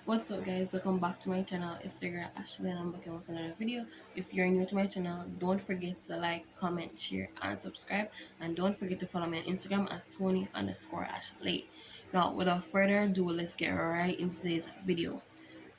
What's up guys, welcome back to my channel. It's your girl Ashley and I'm back with another video. If you're new to my channel, don't forget to like, comment, share and subscribe, and don't forget to follow me on Instagram at Toni_Ashlaay. Now without further ado, let's get right into today's video.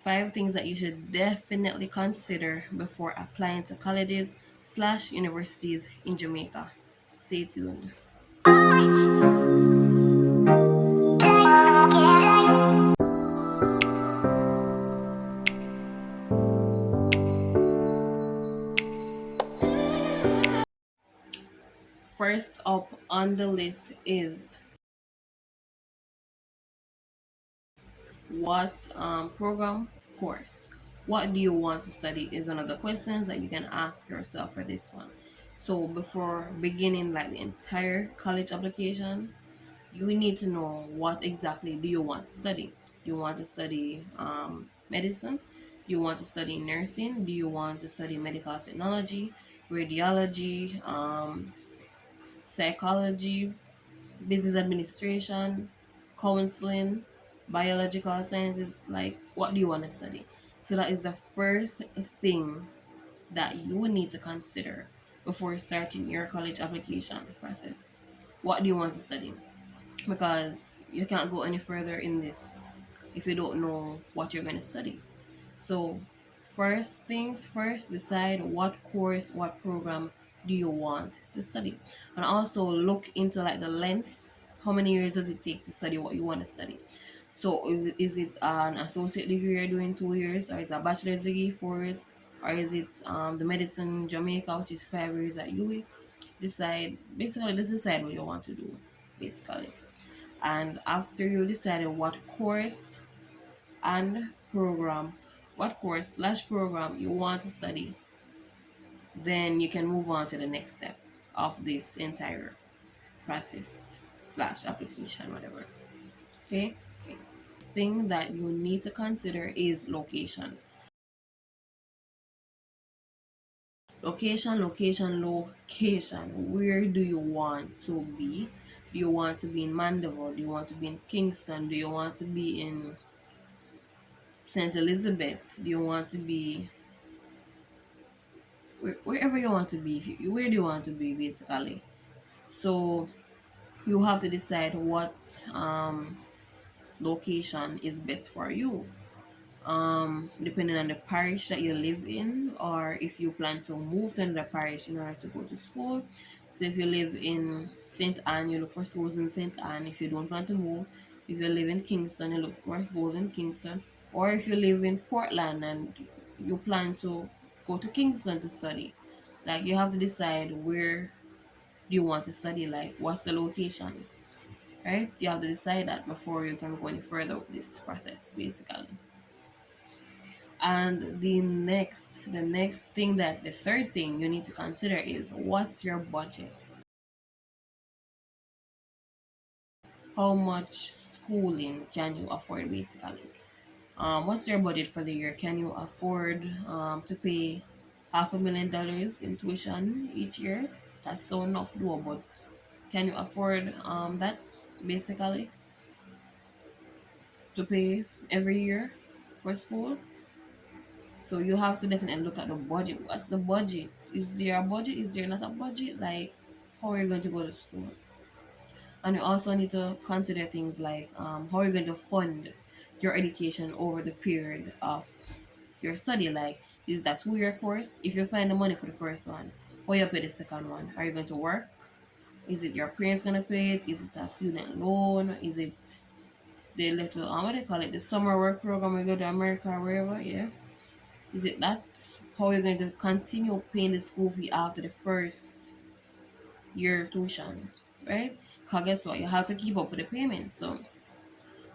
5 things that you should definitely consider before applying to colleges/universities in Jamaica. Stay tuned. First up on the list is what program course. What do you want to study is one of the questions that you can ask yourself for this one. So before beginning like the entire college application, you need to know what exactly do you want to study. Do you want to study medicine? Do you want to study nursing? Do you want to study medical technology, radiology, psychology, business administration, counseling, biological sciences? Like, what do you want to study? So that is the first thing that you will need to consider before starting your college application process. What do you want to study? Because you can't go any further in this if you don't know what you're going to study. So first things first, decide what course, what program do you want to study, and also look into like the length. How many years does it take to study what you want to study? So is it an associate degree you're doing 2 years, or is it a bachelor's degree 4 years, or is it the medicine in Jamaica, which is 5 years at UWI? Decide, basically just decide what you want to do, basically. And after you decided what course/program you want to study, then you can move on to the next step of this entire process/slash application, whatever. Okay. Okay. Thing that you need to consider is location. Location. Where do you want to be? Do you want to be in Mandeville? Do you want to be in Kingston? Do you want to be in St. Elizabeth? Do you want to be wherever you want to be? Where do you want to be, basically? So you have to decide what location is best for you, depending on the parish that you live in, or if you plan to move to another parish in order to go to school. So if you live in St. Anne, you look for schools in St. Anne. If you don't plan to move, if you live in Kingston, you look for schools in Kingston. Or if you live in Portland and you plan to go to Kingston to study, like you have to decide where do you want to study, like what's the location, right? You have to decide that before you can go any further with this process, basically. And the third thing you need to consider is what's your budget? How much schooling can you afford, basically? What's your budget for the year? Can you afford to pay $500,000 in tuition each year? That's so enough doable, but can you afford that, basically, to pay every year for school? So you have to definitely look at the budget. What's the budget? Is there a budget? Is there not a budget? Like, how are you going to go to school? And you also need to consider things like how are you going to fund your education over the period of your study? Like, is that 2 year course? If you find the money for the first one, how you pay the second one? Are you going to work? Is it your parents gonna pay it? Is it a student loan? Is it the little what do they call it? The summer work program where you go to America or wherever? Yeah. Is it that? How are you going to continue paying the school fee after the first year tuition, right? Because guess what? You have to keep up with the payments. So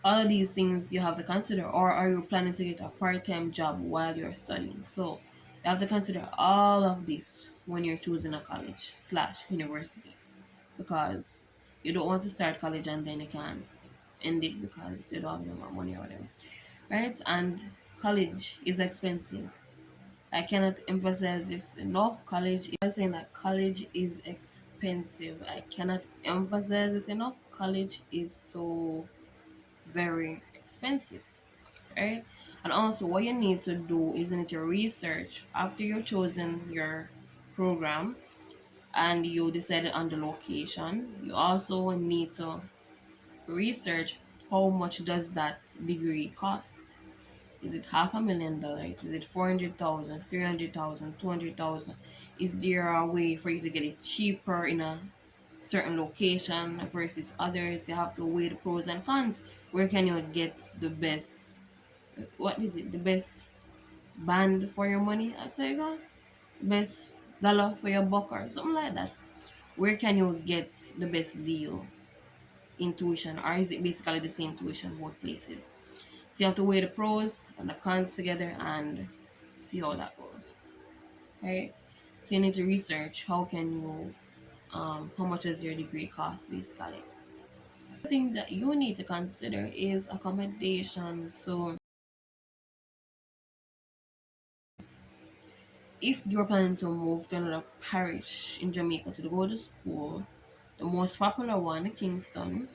all of these things you have to consider. Or are you planning to get a part-time job while you're studying? So you have to consider all of this when you're choosing a college/university, because you don't want to start college and then you can't end it because you don't have no more money or whatever, right? And college is expensive. I cannot emphasize this enough. College, I'm saying that college is expensive. I cannot emphasize this enough. College is so very expensive. right? And also, what you need to do is you need to research after you've chosen your program and you decided on the location. You also need to research how much does that degree cost. Is it $500,000? Is it 400,000, 300,000, 200,000? Is there a way for you to get it cheaper in a certain location versus others? You have to weigh the pros and cons. Where can you get the best? What is it? The best band for your money? I say go. Best dollar for your buck or something like that. Where can you get the best deal in tuition, or is it basically the same tuition both places? So you have to weigh the pros and the cons together and see how that goes, right? So you need to research how can you, how much does your degree cost basically. The thing that you need to consider is accommodation. So if you're planning to move to another parish in Jamaica to go to school, the most popular one, Kingston.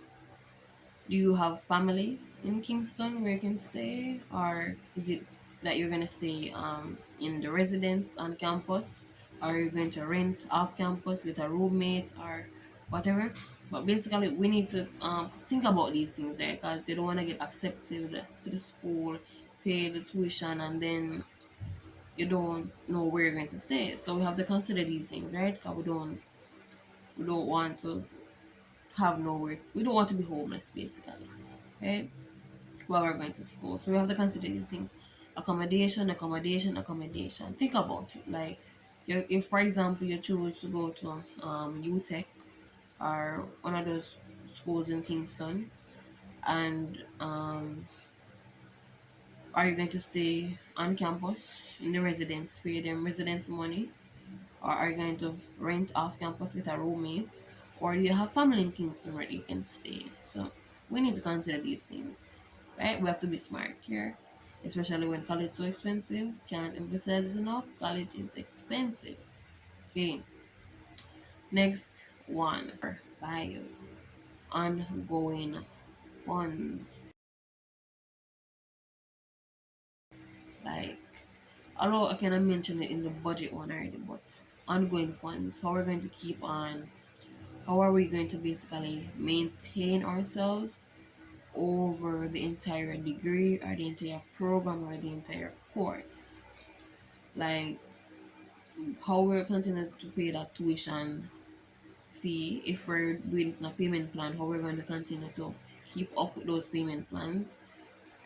Do you have family in Kingston where you can stay, or is it that you're gonna stay in the residence on campus, or you're going to rent off campus with a roommate or whatever? But basically, we need to think about these things, right? Because you don't want to get accepted to the school, pay the tuition, and then you don't know where you're going to stay. So we have to consider these things, right? Because we don't want to have nowhere. We don't want to be homeless, basically, right? While we're going to school. So we have to consider these things. Accommodation, accommodation, accommodation. Think about it. Like, if for example you choose to go to UTech or one of those schools in Kingston, and are you going to stay on campus in the residence, pay them residence money, or are you going to rent off campus with a roommate, or do you have family in Kingston where you can stay? So we need to consider these things, right? We have to be smart here, especially when college is so expensive. Can't emphasize this enough. College is expensive. Okay, next one for five, ongoing funds. Like, although I cannot mention it in the budget one already, but ongoing funds, how we're going to keep on, how are we going to basically maintain ourselves over the entire degree or the entire program or the entire course? Like, how we're continuing to pay that tuition fee if we're doing a payment plan, how we're going to continue to keep up with those payment plans,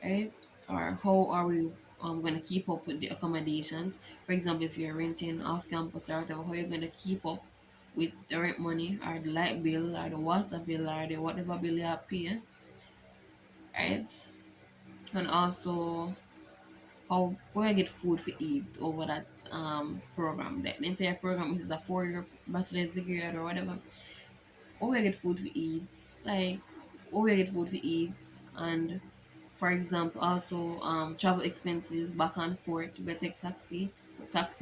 right? Or how are we going to keep up with the accommodations? For example, if you're renting off campus or whatever, how you're going to keep up with the rent money or the light bill or the water bill or the whatever bill you have pay, right? And also how where I get food for eat over that program. The entire program, which is a 4 year bachelor's degree or whatever. Where we get food for eat, like where we get food for eat, and for example also travel expenses back and forth. We take taxi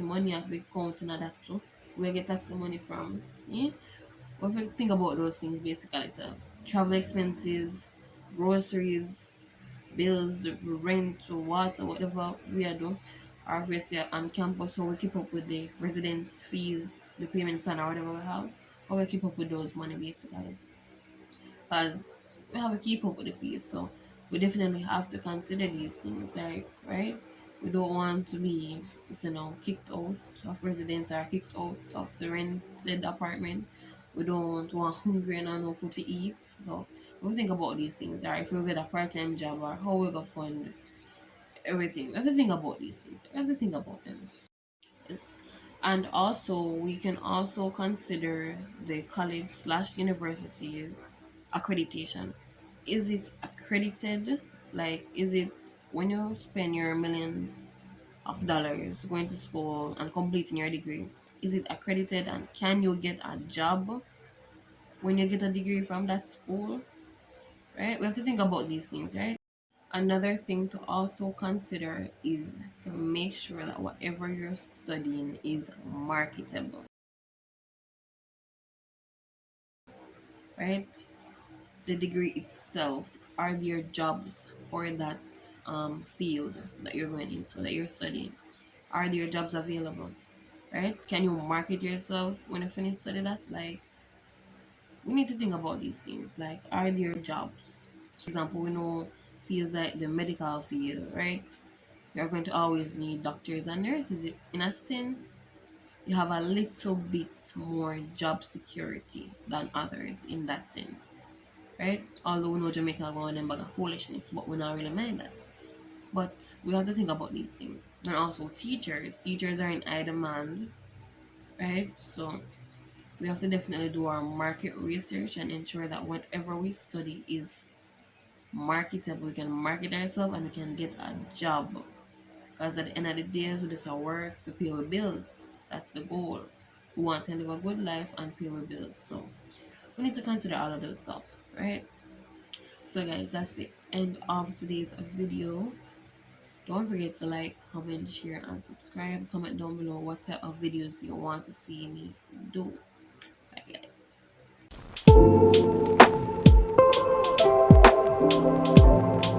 money if we count on that too. Where we get taxi money from, yeah. What if we think about those things basically? So travel expenses, groceries, bills, rent, water, whatever we are doing. Or obviously on campus, how we keep up with the residence fees, the payment plan, or whatever we have, how we keep up with those money basically. Because we have to keep up with the fees, so we definitely have to consider these things, like, right? We don't want to be, kicked out of residence or kicked out of the rented apartment. We don't want hungry and no food to eat. So we think about these things, or if we get a part-time job, or how we gonna fund everything. We have to think about these things. We have to think about them. Yes. And also we can also consider the college slash universities accreditation. Is it accredited? Like, is it, when you spend your millions of dollars going to school and completing your degree, is it accredited, and can you get a job when you get a degree from that school? Right? We have to think about these things, right? Another thing to also consider is to make sure that whatever you're studying is marketable, right? The degree itself, are there jobs for that field that you're going into, that you're studying? Are there jobs available? Right? Can you market yourself when you finish studying that? Like, we need to think about these things. Like, are there jobs? For example, we know fields like the medical field, right? You're going to always need doctors and nurses. In a sense, you have a little bit more job security than others in that sense, right? Although we know Jamaica are going them bag of foolishness, but we not really mind that. But we have to think about these things. And also teachers. Teachers are in high demand, right? So we have to definitely do our market research and ensure that whatever we study is marketable. We can market ourselves and we can get a job. Because at the end of the day, we just work to pay our bills. That's the goal. We want to live a good life and pay our bills. So we need to consider all of those stuff, right? So guys, that's the end of today's video. Don't forget to like, comment, share, and subscribe. Comment down below what type of videos you want to see me do. Bye guys.